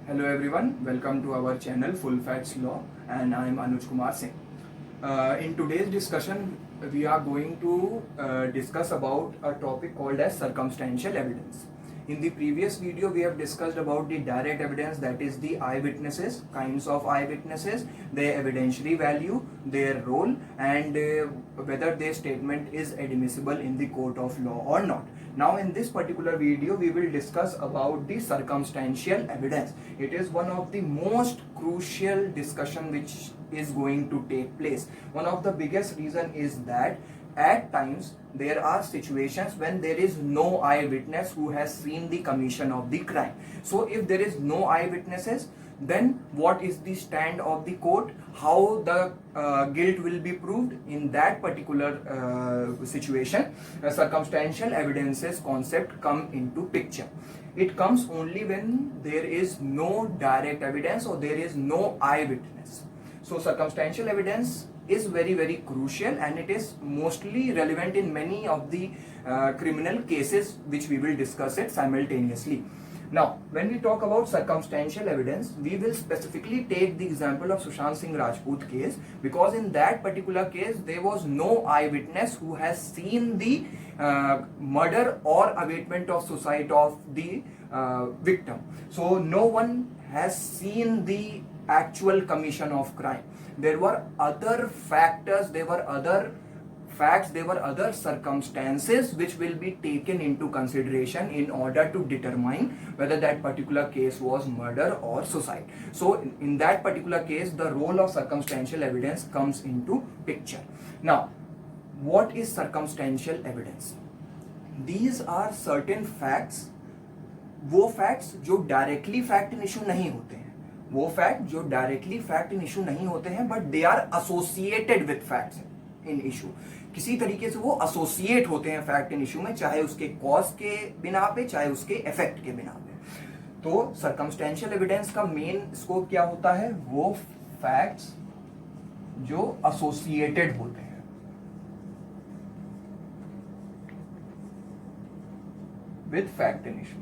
Hello everyone, welcome to our channel Full Facts Law and I am Anuj Kumar Singh. In today's discussion, we are going to discuss about a topic called as circumstantial evidence. In the previous video, we have discussed about the direct evidence, that is the eyewitnesses, kinds of eyewitnesses, their evidentiary value, their role, and whether their statement is admissible in the court of law or not. Now in this particular video, we will discuss about the circumstantial evidence. It is one of the most crucial discussion which is going to take place. One of the biggest reason is that at times there are situations when there is no eyewitness who has seen the commission of the crime. So if there is no eyewitnesses, then what is the stand of the court, how the guilt will be proved in that particular situation. Circumstantial evidences concept come into picture. It comes only when there is no direct evidence or there is no eyewitness. So circumstantial evidence is very crucial and it is mostly relevant in many of the criminal cases which we will discuss it simultaneously. Now, when we talk about circumstantial evidence, we will specifically take the example of Sushant Singh Rajput case, because in that particular case, there was no eyewitness who has seen the murder or abatement of suicide of the victim. So, no one has seen the actual commission of crime. There were other factors, there were other facts, there were other circumstances which will be taken into consideration in order to determine whether that particular case was murder or suicide. So in that particular case, the role of circumstantial evidence comes into picture. Now, what is circumstantial evidence? These are certain facts, वो facts जो directly fact in issue नहीं होते हैं, वो fact जो directly fact in issue नहीं होते हैं, but they are associated with facts in issue. किसी तरीके से वो एसोसिएट होते हैं फैक्ट इन इशू में, चाहे उसके कॉज के बिना पे, चाहे उसके इफेक्ट के बिना पे. तो सर्कमस्टेंशियल एविडेंस का मेन स्कोप क्या होता है? वो फैक्ट्स जो एसोसिएटेड होते हैं विद फैक्ट इन इशू.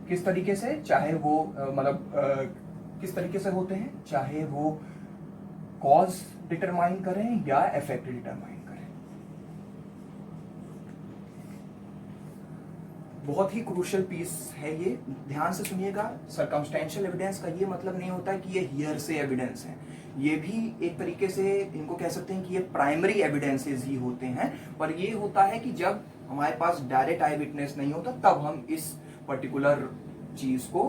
किस तरीके से? चाहे वो किस तरीके से होते हैं, चाहे वो कॉज डिटरमाइन करें या इफेक्ट डिटरमाइन करें. बहुत ही क्रूशियल पीस है ये, ध्यान से सुनिएगा. सर्कमस्टेंशियल एविडेंस का ये मतलब नहीं होता है कि ये हियर से एविडेंस है. ये भी एक तरीके से इनको कह सकते हैं कि ये प्राइमरी एविडेंसेस ही होते हैं, पर ये होता है कि जब हमारे पास डायरेक्ट आई विटनेस नहीं होता तब हम इस पर्टिकुलर चीज को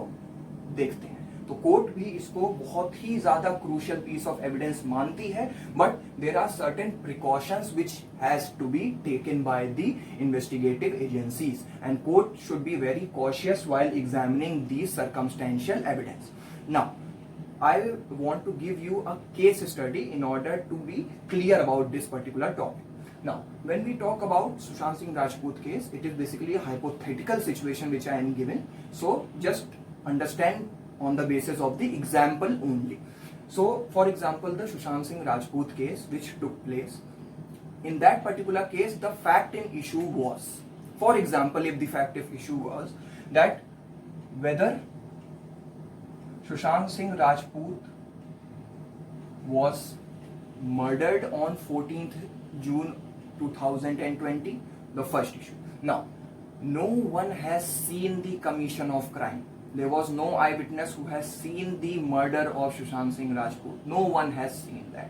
देखते हैं. तो कोर्ट भी इसको बहुत ही ज्यादा क्रूशियल पीस ऑफ एविडेंस मानती है, but there are certain precautions which has to be taken by the investigative agencies and court should be very cautious while examining the circumstantial evidence. Now I want to give you a case study in order to be clear about this particular topic. Now, when we talk about Sushant Singh Rajput case, it is basically a hypothetical situation which I am given. So, just understand on the basis of the example only. So, for example, the Sushant Singh Rajput case which took place, in that particular case, the fact in issue was, for example, if the fact of issue was that whether Sushant Singh Rajput was murdered on 14th June 2020, the first issue. Now, no one has seen the commission of crime. There was no eyewitness who has seen the murder of Sushant Singh Rajput. No one has seen that.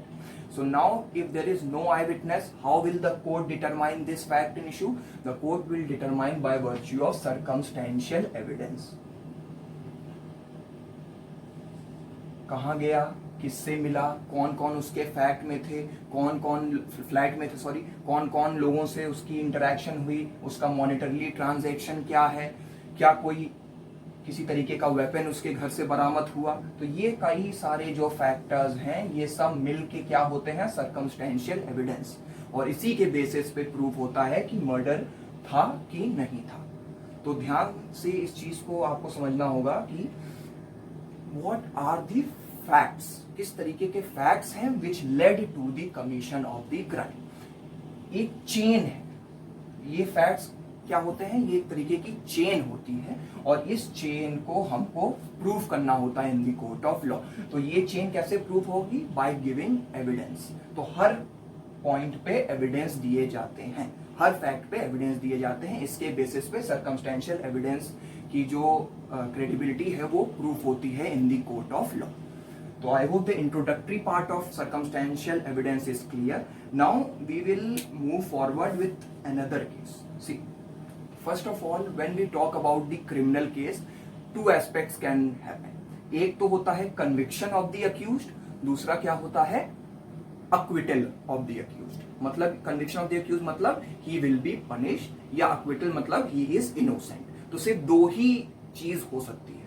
So now, if there is no eyewitness, how will the court determine this fact in issue? The court will determine by virtue of circumstantial evidence. कहाँ गया, किससे मिला, कौन कौन उसके fact में थे, कौन कौन फ्लैट में थे, कौन कौन लोगों से उसकी इंटरेक्शन हुई, उसका मॉनिटरली ट्रांजैक्शन क्या है, क्या कोई किसी तरीके का वेपन उसके घर से बरामद हुआ. तो ये कई सारे जो फैक्टर्स हैं, ये सब मिल के क्या होते हैं? Circumstantial evidence. और इसी के बेसिस पे प्रूफ होता है कि मर्डर था कि नहीं था. तो ध्यान से इस चीज को आपको समझना होगा कि व्हाट आर दी फैक्ट्स, किस तरीके के फैक्ट्स हैं which led to the commission of the crime. एक चेन है, ये फैक्ट्स क्या होते हैं, ये एक तरीके की चेन होती है और इस चेन को हमको प्रूफ करना होता है in the court of law. तो ये चेन कैसे प्रूफ होगी, बाय गिविंग एविडेंस। तो हर पॉइंट पे एविडेंस दिए जाते हैं, हर फैक्ट पे एविडेंस दिए जाते हैं, इसके बेसिस पे सर्कमस्टेंशियल एविडेंस की जो क्रेडिबिलिटी है वो प्रूफ होती है in the court of law. So I hope the introductory part of circumstantial evidence is clear. Now we will move forward with another case. See, first of all, when we talk about the criminal case, two aspects can happen. एक तो होता है conviction of the accused, दूसरा क्या होता है acquittal of the accused. मतलब conviction of the accused मतलब he will be punished या acquittal मतलब he is innocent. तो सिर्फ दो ही चीज हो सकती है।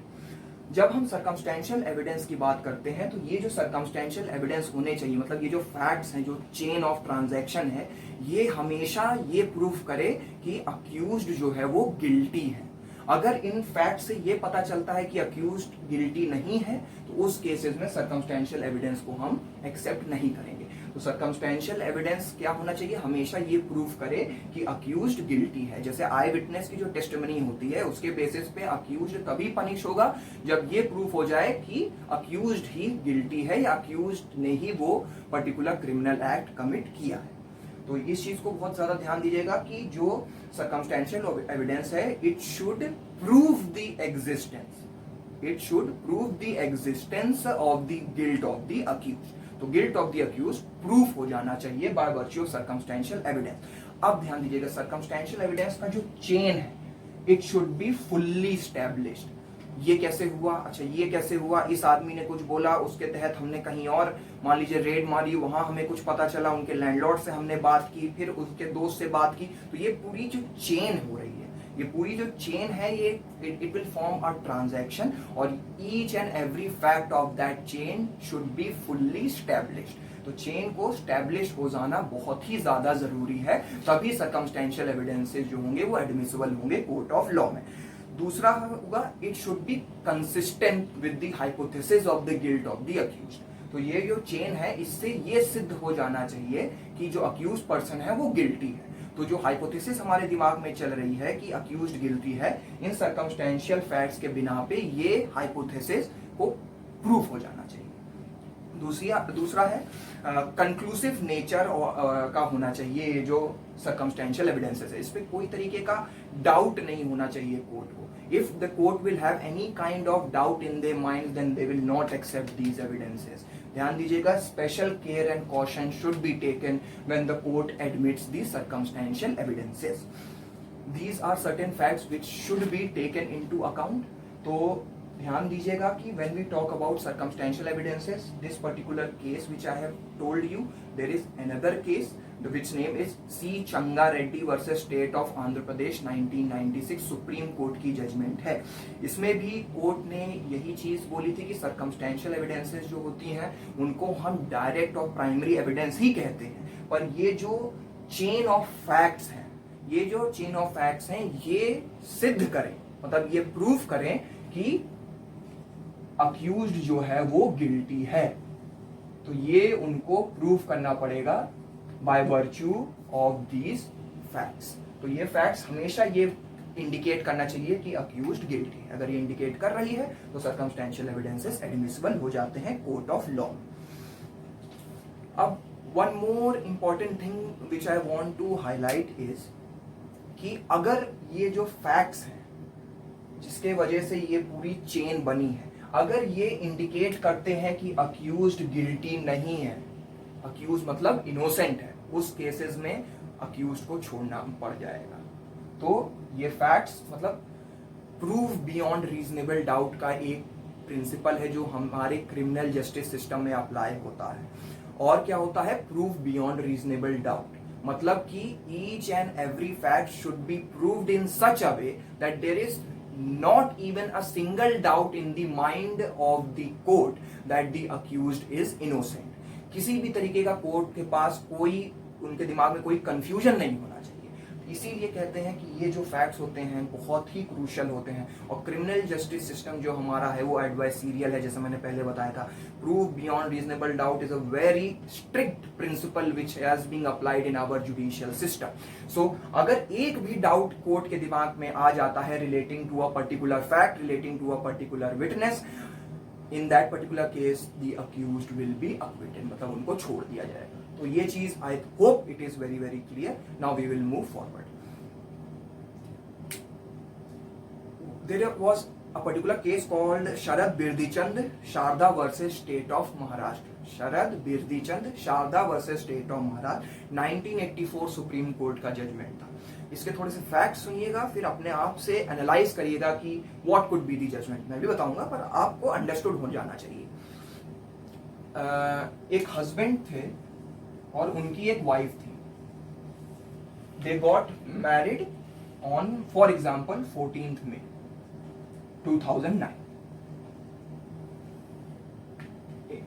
जब हम सर्कमस्टेंशियल एविडेंस की बात करते हैं तो ये जो सर्कमस्टेंशियल एविडेंस होने चाहिए, मतलब ये जो फैक्ट्स हैं, जो चेन ऑफ ट्रांजैक्शन है, ये हमेशा ये प्रूफ करे कि अक्यूज्ड जो है वो गिल्टी है। अगर इन फैक्ट से ये पता चलता है कि अक्यूज्ड गिल्टी नहीं है तो उस केसेस में सर्कमस्टेंशियल एविडेंस को हम एक्सेप्ट नहीं करेंगे। तो सर्कमस्टेंशियल एविडेंस क्या होना चाहिए, हमेशा ये प्रूफ करे कि अक्यूज्ड गिल्टी है। जैसे आई विटनेस की जो टेस्टिमनी होती है उसके बेसिस पे अक्यूज्ड तभी पनिश होगा जब ये प्रूफ हो जाए कि अक्यूज्ड ही गिल्टी है या अक्यूज्ड ने ही वो पर्टिकुलर क्रिमिनल एक्ट कमिट किया है। तो इस चीज को बहुत ज्यादा ध्यान दीजिएगा कि जो सर्कमस्टेंशियल एविडेंस है it should prove the existence, it should prove the existence of the guilt of the accused. तो guilt of the accused proof हो जाना चाहिए by virtue of circumstantial evidence. अब ध्यान दीजिएगा, सर्कमस्टेंशियल एविडेंस का जो चेन है it should be fully established. ये कैसे हुआ, अच्छा ये कैसे हुआ, इस आदमी ने कुछ बोला, उसके तहत हमने कहीं और मान लीजिए रेड मारी, वहां हमें कुछ पता चला, उनके लैंडलॉर्ड से हमने बात की, फिर उसके दोस्त से बात की। तो ये पूरी जो चेन हो रही है, ये पूरी जो चेन है, ये it will form a transaction और each and every fact of that chain should be fully established. तो चेन को स्टैब्लिश हो जाना बहुत ही ज्यादा जरूरी है, तभी सर्कमस्टेंशियल एविडेंसेस जो होंगे वो एडमिसिबल होंगे कोर्ट ऑफ लॉ में। दूसरा होगा it should be consistent with the hypothesis of the guilt of the accused. तो ये जो चेन है इससे ये सिद्ध हो जाना चाहिए कि जो अक्यूज पर्सन है वो गिल्टी है। तो जो हाइपोथेसिस हमारे दिमाग में चल रही है कि अक्यूज्ड गिल्टी है, इन सर्कमस्टेंशियल फैक्ट्स के बिना पे ये हाइपोथेसिस को प्रूफ हो जाना चाहिए। दूसरा है कंक्लूसिव नेचर का होना चाहिए। जो सर्कमस्टेंशियल एविडेंसेस है इस पे कोई तरीके का डाउट नहीं होना चाहिए कोर्ट को। If the court will have any kind of doubt in their mind then they will not accept these evidences. ध्यान दीजिएगा, special care and caution should be taken when the court admits the circumstantial evidences. These are certain facts which should be taken into account. तो ध्यान दीजिएगा कि when we talk about circumstantial evidences, this particular case which I have told you, there is another case which name is C. Changa Reddy versus State of Andhra Pradesh 1996 supreme court की judgement है। इसमें भी court ने यही चीज बोली थी कि सर्कमस्टेंशियल एविडेंसेस जो होती हैं उनको हम डायरेक्ट और प्राइमरी एविडेंस ही कहते हैं, पर ये जो चेन ऑफ फैक्ट्स हैं, ये जो चेन ऑफ फैक्ट्स हैं ये सिद्ध करें, मतलब ये प्रूफ करें कि अक्यूज्ड जो है वो गिल्टी है। तो ये उनको प्रूफ करना पड़ेगा bye virtue of these facts. तो ये फैक्ट्स हमेशा ये इंडिकेट करना चाहिए कि अक्यूज्ड गिल्टी है। अगर ये इंडिकेट कर रही है तो सर्कमस्टेंशियल एविडेंसेस एडमिसिबल हो जाते हैं कोर्ट ऑफ लॉ। अब one more important thing which I want to highlight is कि अगर ये जो फैक्ट्स हैं जिसके वजह से ये पूरी चेन बनी है, अगर ये इंडिकेट करते हैं कि अक्यूज्ड गिल्टी नहीं है, अक्यूज मतलब इनोसेंट है, उस केसेस में अक्यूज्ड को छोड़ना पड़ जाएगा। तो ये फैक्ट्स मतलब प्रूव बियॉन्ड रीजनेबल डाउट का एक प्रिंसिपल है जो हमारे क्रिमिनल जस्टिस सिस्टम में अप्लाई होता है। और क्या होता है प्रूव बियॉन्ड रीजनेबल डाउट, मतलब कि each and every fact should be proved in such a way that there is not even a single doubt in the mind of the court that the accused is innocent। किसी भी तरीके का court के पास कोई उनके दिमाग में कोई कंफ्यूजन नहीं होना चाहिए। इसीलिए कहते हैं कि ये जो फैक्ट्स होते हैं बहुत ही क्रूशियल होते हैं। और क्रिमिनल जस्टिस सिस्टम जो हमारा है वो एडवाइसरियल है, जैसे मैंने पहले बताया था। Prove beyond reasonable doubt is a very strict principle which has been applied in our judicial system. So अगर एक भी डाउट कोर्ट के दिमाग में आ जाता है relating to a particular fact, relating to a particular witness, in that particular case the accused will be acquitted, मतलब उनको छोड़ दिया जाएगा। तो ये चीज I hope it is very very clear. Now we will move forward. There was a particular case called Sharad Birdhichand Sharda versus State of Maharashtra. Sharad Birdhichand Sharda versus State of Maharashtra 1984 supreme Court का judgement था। इसके थोड़े से fact सुनिएगा, फिर अपने आप से एनालाइज करिएगा कि what could be the judgment. मैं भी बताऊंगा पर आपको अंडरस्टूड हो जाना चाहिए। एक हस्बैंड थे और उनकी एक वाइफ थी। They got married on for example 14th May 2009।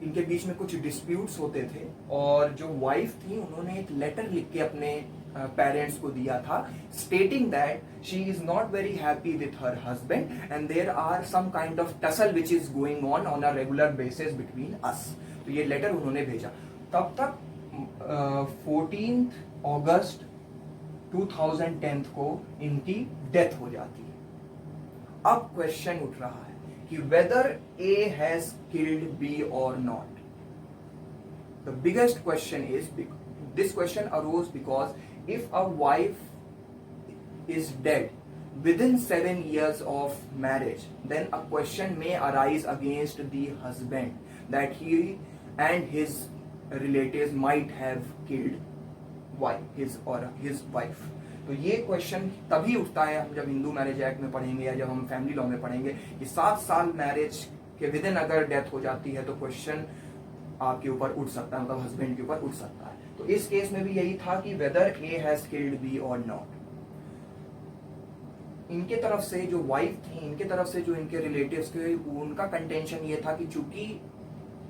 इनके बीच में कुछ डिस्प्यूट्स होते थे और जो वाइफ थी उन्होंने एक लेटर लिख के अपने पेरेंट्स को दिया था, stating that she is not very happy with her husband and there are some kind of tussle which is going on a regular basis between us. तो ये लेटर उन्होंने भेजा। तब तक 14 अगस्त 2010 को इनकी डेथ हो जाती है। अब क्वेश्चन उठ रहा है कि whether A has killed B और not. The biggest question is, this question arose because if a wife is dead within 7 years of marriage, then a question may arise against the husband that he and his relatives might have killed his wife. तो ये question तभी उठता है हम जब Hindu marriage act में पढ़ेंगे या जब हम फैमिली लॉ में पढ़ेंगे कि 7 साल मैरिज के विदिन अगर डेथ हो जाती है तो क्वेश्चन आपके ऊपर उठ सकता है, मतलब हस्बैंड के ऊपर उठ सकता है। तो इस केस में भी यही था कि whether A has killed B और नॉट। इनके तरफ से जो वाइफ थी, इनके तरफ से जो इनके रिलेटिव्स थे, उनका कंटेंशन ये था कि चूंकि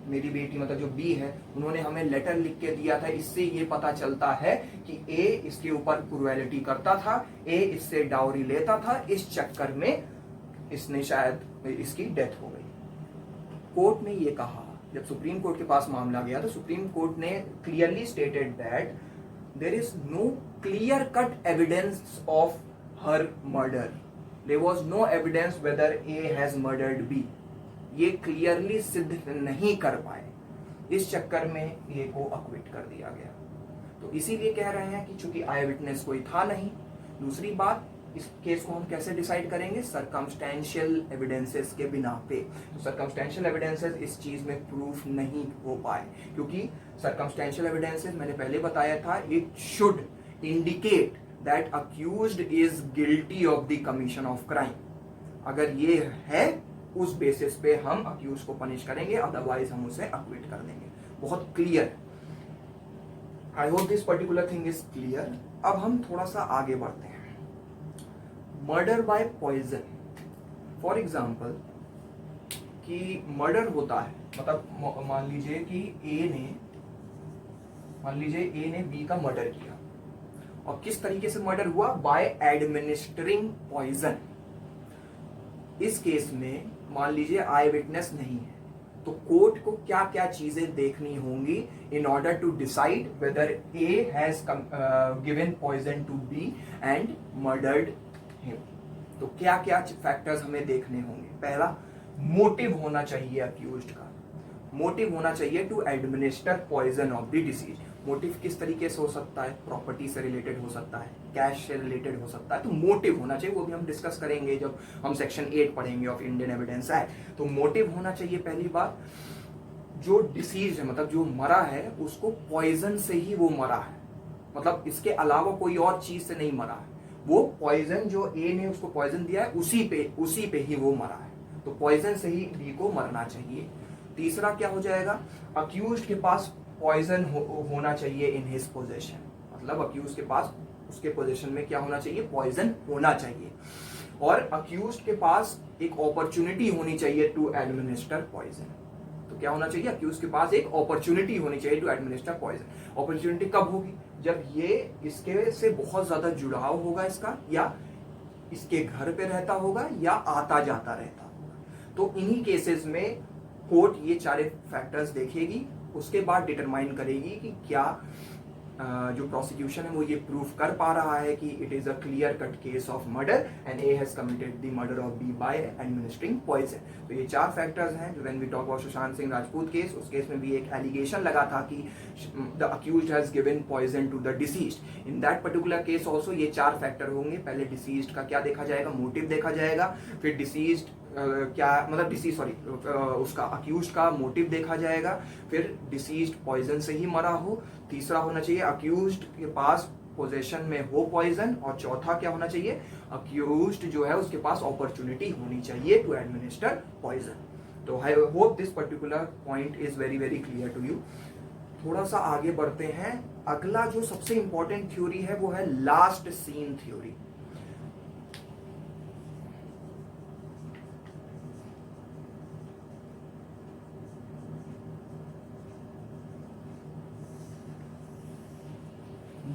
मेरी बेटी मतलब जो बी है उन्होंने हमें लेटर लिख के दिया था, इससे ये पता चलता है कि ए इसके ऊपर क्रूएलिटी करता था, ए इससे डाउरी लेता था, इस चक्कर में इसने शायद इसकी डेथ हो गई। कोर्ट ने ये कहा, जब सुप्रीम कोर्ट के पास मामला गया तो सुप्रीम कोर्ट ने clearly stated that there is no clear cut evidence of her murder. There was no evidence whether A has murdered B. ये क्लियरली सिद्ध नहीं कर पाए, इस चक्कर में ए को अक्विट कर दिया गया। तो इसीलिए कह रहे हैं कि चूंकि आई विटनेस कोई था नहीं। दूसरी बात, इस केस को हम कैसे डिसाइड करेंगे? सर्कमस्टेंशियल एविडेंसेस के बिना पे। तो सर्कमस्टेंशियल एविडेंसेस इस चीज में प्रूफ नहीं हो पाए, क्योंकि सर्कमस्टेंशियल एविडेंसेस मैंने पहले बताया था, it should indicate that accused is guilty of the commission of crime. अगर ये है उस बेसिस पे हम अक्यूज को पनिश करेंगे, अदरवाइज हम उसे अक्विट कर देंगे। बहुत clear. I hope this particular thing is clear. अब हम थोड़ा सा आगे बढ़ते हैं। Murder by poison, for example कि मर्डर होता है, मतलब मान लीजिए कि ए ने बी का मर्डर किया, और किस तरीके से मर्डर हुआ? By administering poison. इस केस में मान लीजिए आई विटनेस नहीं है, तो कोर्ट को क्या क्या चीजें देखनी होंगी in order to decide whether A has given poison to B and murdered him. तो क्या क्या फैक्टर्स हमें देखने होंगे? पहला, मोटिव होना चाहिए अक्यूज्ड का। मोटिव होना चाहिए to administer poison of the deceased. Motive किस तरीके से हो सकता है? प्रॉपर्टी से रिलेटेड हो सकता है, कैश से रिलेटेड हो सकता है। तो मोटिव होना चाहिए, वो भी हम डिस्कस करेंगे जब हम सेक्शन 8 पढ़ेंगे ऑफ इंडियन एविडेंस एक्ट। तो मोटिव होना चाहिए पहली बात। जो डिसीज है, मतलब जो मरा है, उसको पॉइजन से ही वो मरा है, मतलब इसके अलावा कोई और चीज से नहीं मरा है। वो पॉइजन जो ए ने उसको पॉइजन दिया है उसी पे ही वो मरा है। तो पॉइजन से ही बी को मरना चाहिए। तीसरा क्या हो जाएगा? अक्यूज्ड के पास पॉइजन होना चाहिए इन हिज पोजेशन, मतलब अक्यूज के पास उसके पोजीशन में क्या होना चाहिए? पॉइजन होना चाहिए। और अक्यूज्ड के पास एक अपॉर्चुनिटी होनी चाहिए टू एडमिनिस्टर पॉइजन। तो तो क्या होना चाहिए, अक्यूज के पास एक अपॉर्चुनिटी होनी चाहिए टू एडमिनिस्टर पॉइजन। अपॉर्चुनिटी कब होगी, जब ये इसके से बहुत ज्यादा जुड़ाव होगा इसका, या इसके घर पे रहता होगा, या आता जाता रहता होगा। तो इन्हीं केसेस में कोर्ट ये चारे फैक्टर्स देखेगी, उसके बाद डिटरमाइन करेगी कि क्या जो प्रोसिक्यूशन है वो ये प्रूफ कर पा रहा है कि it is a clear cut case of murder and A has committed the murder of B by administering poison. तो ये चार फैक्टर्स हैं। When we talk about Sushant Singh Rajput case, उस केस में भी एक एलिगेशन लगा था कि the accused has given poison to the deceased. In that particular case also ये चार फैक्टर होंगे। पहले डिसीज्ड का क्या देखा जाएगा, मोटिव देखा जाएगा, फिर डिसीज्ड क्या मतलब उसका अक्यूज्ड का मोटिव देखा जाएगा, फिर डिसीज्ड पॉइजन से ही मरा हो, तीसरा होना चाहिए अक्यूज्ड के पास पोजेशन में हो पॉइजन, और चौथा क्या होना चाहिए, अक्यूज्ड जो है उसके पास अपॉर्चुनिटी होनी चाहिए टू एडमिनिस्टर पॉइजन। तो I hope this particular point is very very clear to you. थोड़ा सा आगे बढ़ते हैं। अगला जो सबसे इंपॉर्टेंट थ्योरी है वो है last seen theory.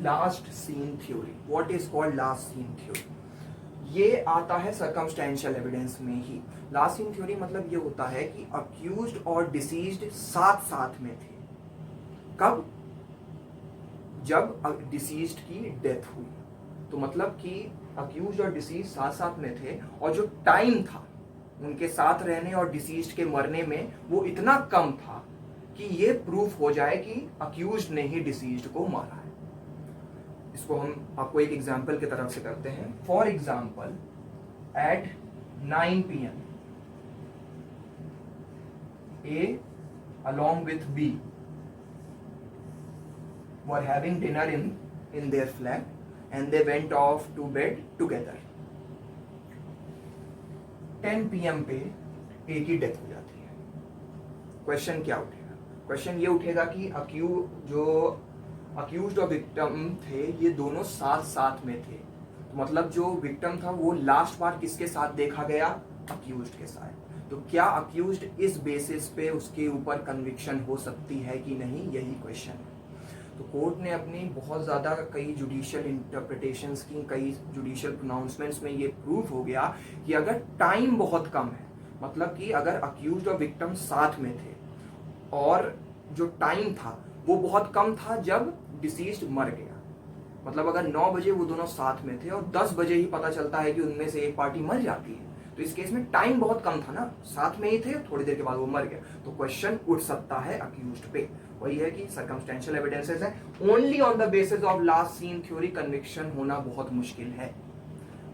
Last seen theory, what is called last seen theory, ये आता है सर्कमस्टेंशियल एविडेंस में ही। लास्ट सीन थ्योरी मतलब ये होता है कि अक्यूज्ड और डिसीज्ड साथ साथ में थे। कब, जब डिसीज्ड की डेथ हुई। तो मतलब कि अक्यूज्ड और डिसीज्ड साथ साथ में थे, और जो टाइम था उनके साथ रहने और डिसीज्ड के मरने में वो इतना कम था कि ये प्रूफ हो जाए कि अक्यूज्ड ने ही डिसीज्ड को मारा है। इसको हम आपको एक एग्जाम्पल की तरफ से करते हैं। For example, at 9 PM A along with B were having dinner in their flat and they went off to bed together. 10 PM पे A की डेथ हो जाती है। क्वेश्चन क्या उठेगा, क्वेश्चन ये उठेगा कि अक्यूज्ड और विक्टिम थे, ये दोनों साथ साथ में थे। तो मतलब जो विक्टिम था वो लास्ट बार किसके साथ देखा गया, अक्यूज्ड के साथ। तो क्या अक्यूज्ड इस बेसिस पे उसके ऊपर कन्विक्शन हो सकती है कि नहीं, यही क्वेश्चन है। तो कोर्ट ने अपनी बहुत ज़्यादा कई जुडिशियल इंटरप्रिटेशंस की, कई जुडिशियल प्रोनाउंसमेंट्स में ये प्रूफ हो गया कि अगर टाइम बहुत कम है, मतलब कि अगर अक्यूज्ड और विक्टिम साथ में थे और जो टाइम था वो बहुत कम था जब डिसीज्ड मर गया, मतलब अगर 9 बजे वो दोनों साथ में थे और 10 बजे ही पता चलता है कि उनमें से एक पार्टी मर जाती है, तो इस केस में टाइम बहुत कम था ना, साथ में ही थे, थोड़ी देर के बाद वो मर गया, तो क्वेश्चन उठ सकता है अक्यूज्ड पे। वही है कि सर्कमस्टेंशियल एविडेंसेस है, only on the basis of last seen theory conviction होना बहुत मुश्किल है।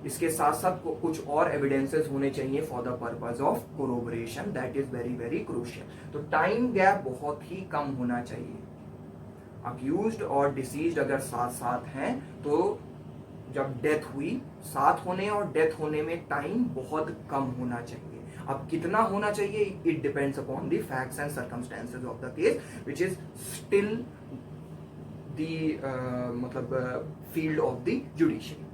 इसके साथ साथ कुछ और एविडेंसेस होने चाहिए for the purpose of corroboration, that is very very crucial. तो टाइम गैप बहुत ही कम होना चाहिए। अक्यूज्ड और डिसीज्ड अगर साथ साथ हैं तो जब डेथ हुई, साथ होने और डेथ होने में टाइम बहुत कम होना चाहिए। अब कितना होना चाहिए, it depends upon the facts and circumstances of the case which is still the field of the judiciary.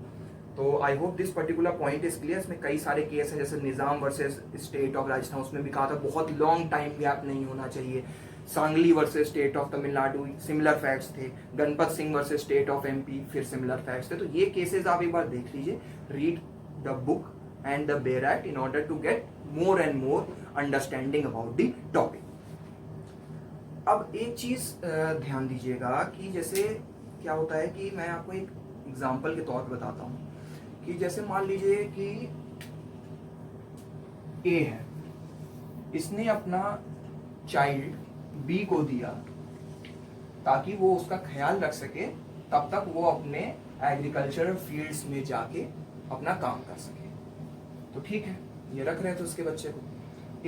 तो I hope this particular point is clear. इसमें कई सारे केस हैं, जैसे Nizam versus state of Rajasthan, उसमें भी कहा था बहुत लॉन्ग टाइम गैप नहीं होना चाहिए। Sangli versus state of Tamil Nadu, similar facts थे। Ganpat Singh versus state of MP, फिर सिमिलर फैक्ट्स थे। तो ये केसेस आप एक बार देख लीजिए, read the book and the bare act in order to get more and more understanding about the topic. अब एक चीज ध्यान दीजिएगा कि जैसे क्या होता है कि मैं आपको एक एग्जाम्पल के तौर पर बताता हूँ कि जैसे मान लीजिए कि ए है, इसने अपना चाइल्ड बी को दिया ताकि वो उसका ख्याल रख सके, तब तक वो अपने एग्रीकल्चरल फील्ड्स में जाके अपना काम कर सके। तो ठीक है, ये रख रहे थे उसके बच्चे को।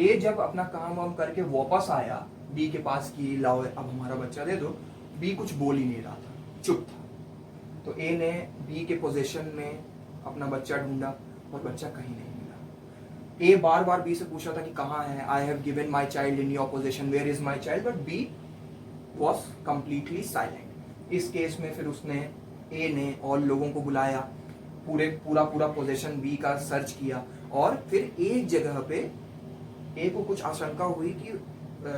ए जब अपना काम वाम करके वापस आया बी के पास कि लाओ अब हमारा बच्चा दे दो, बी कुछ बोल ही नहीं रहा था, चुप था। तो ए ने बी के पोजीशन में अपना बच्चा ढूंढा और बच्चा कहीं नहीं मिला। ए बार बार बी से पूछा था कि कहाँ है, I have given my child in your position, where is my child, but B was completely silent. इस केस में फिर उसने ए ने और लोगों को बुलाया, पूरा पोजीशन बी का सर्च किया, और फिर एक जगह पे ए को कुछ आशंका हुई कि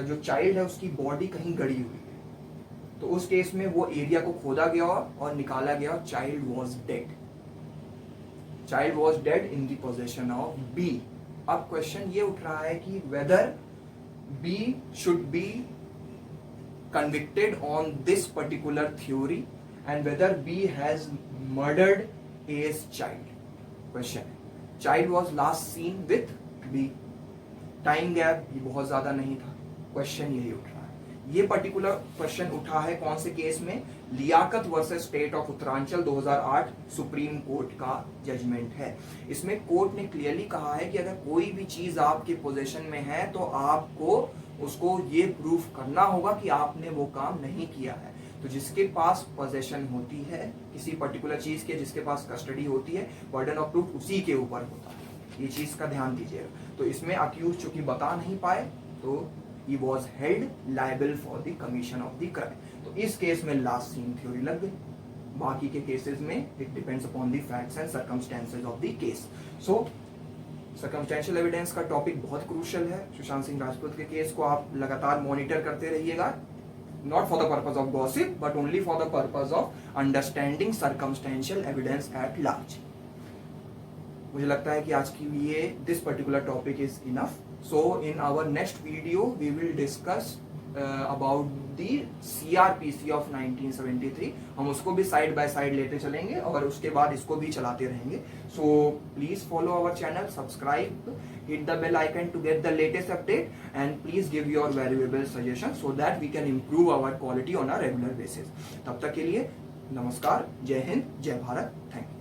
जो चाइल्ड है उसकी बॉडी कहीं गड़ी हुई है, तो उस केस में वो एरिया को खोदा गया और निकाला गया, child was dead, child was dead in the possession of B. अब क्वेश्चन ये उठ रहा है कि whether B should be convicted on this particular theory and whether B has murdered A's child. Question: Child was last seen with B. Time gap ये बहुत ज्यादा नहीं था। क्वेश्चन यही उठ रहा है। ये पर्टिकुलर क्वेश्चन उठा है कौन से केस में? Liaquat versus state of Uttaranchal 2008 Supreme Court का जजमेंट है। इसमें कोर्ट ने क्लियरली कहा है कि अगर कोई भी चीज आपके पोजीशन में है तो आपको उसको ये प्रूफ करना होगा कि आपने वो काम नहीं किया है। तो जिसके पास पोजेशन होती है किसी पर्टिकुलर चीज के, जिसके पास कस्टडी होती है, बर्डन ऑफ प्रूफ उसी के ऊपर होता है। ये चीज का ध्यान दीजिएगा। तो इसमें अक्यूज चूंकि बता नहीं पाए तो he was held liable for the commission of the crime. तो इस केस में लास्ट सीन थ्योरी लग गई। बाकी के केसेस में it depends upon the facts and circumstances of the case. So circumstantial evidence का टॉपिक बहुत क्रूशियल है। सुशांत सिंह राजपूत के केस को आप लगातार मॉनिटर करते रहिएगा, not for the purpose of gossip but only for the purpose of understanding circumstantial evidence at large. मुझे लगता है कि आज के लिए this particular topic is enough. So in our next video we will discuss about the CRPC of 1973। हम उसको भी साइड बाय साइड लेते चलेंगे और उसके बाद इसको भी चलाते रहेंगे। So please follow our channel, subscribe, hit the bell icon to get the latest update and please give your valuable suggestions so that we can improve our quality on a regular basis। तब तक के लिए नमस्कार, जय हिंद, जय Bharat, thank you.